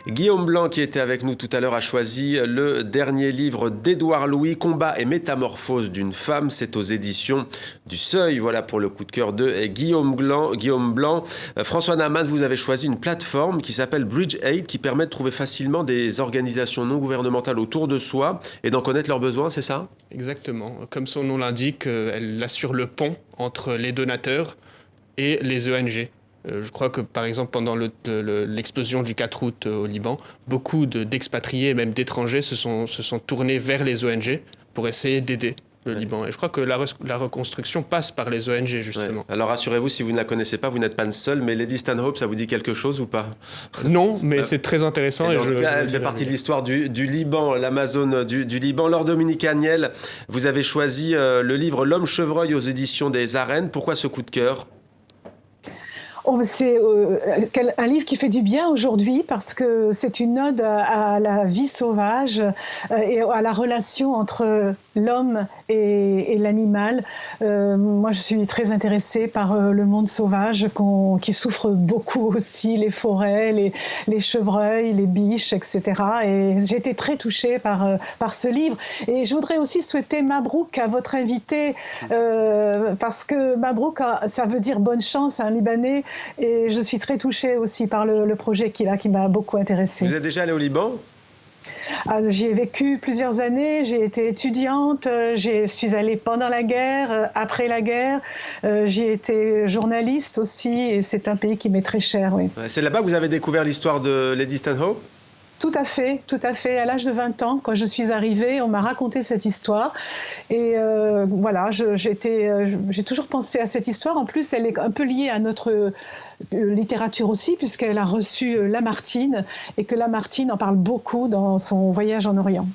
Guillaume Blanc, qui était avec nous tout à l'heure, a choisi le dernier livre d'Édouard Louis, Combat et métamorphose d'une femme. C'est aux éditions du Seuil. Voilà pour le coup de cœur de Guillaume Blanc. François Naman, vous avez choisi une plateforme qui s'appelle BridgeAid, qui permet de trouver facilement des organisations non gouvernementales autour de soi et d'en connaître leurs besoins, c'est ça ? Exactement. Comme son nom l'indique, elle assure le pont entre les donateurs et les ONG. Je crois que, par exemple, pendant l'explosion du 4 août au Liban, beaucoup d'expatriés et même d'étrangers se sont tournés vers les ONG pour essayer d'aider le Liban. Et je crois que la reconstruction passe par les ONG, justement. Ouais. Alors rassurez-vous, si vous ne la connaissez pas, vous n'êtes pas le seul, mais Lady Stanhope, ça vous dit quelque chose ou pas ? Non, mais c'est très intéressant. Elle fait partie de l'histoire du Liban, l'Amazone du Liban. Laure Dominique Agnel, vous avez choisi le livre L'Homme Chevreuil aux éditions des Arènes. Pourquoi ce coup de cœur ? C'est un livre qui fait du bien aujourd'hui parce que c'est une ode à la vie sauvage et à la relation entre l'homme et l'animal. Moi, je suis très intéressée par le monde sauvage qui souffre beaucoup aussi, les forêts, les chevreuils, les biches, etc. Et j'ai été très touchée par ce livre. Et je voudrais aussi souhaiter Mabrouk à votre invité parce que Mabrouk, ça veut dire bonne chance à un Libanais. Et je suis très touchée aussi par le projet qu'il a, qui m'a beaucoup intéressée. Vous êtes déjà allé au Liban ? J'y ai vécu plusieurs années, j'ai été étudiante, je suis allée pendant la guerre, après la guerre, j'ai été journaliste aussi, et c'est un pays qui m'est très cher. Oui. C'est là-bas que vous avez découvert l'histoire de Lady Stanhope ? Tout à fait. À l'âge de 20 ans, quand je suis arrivée, on m'a raconté cette histoire. Et voilà, j'ai toujours pensé à cette histoire. En plus, elle est un peu liée à notre littérature aussi, puisqu'elle a reçu Lamartine, et que Lamartine en parle beaucoup dans son voyage en Orient.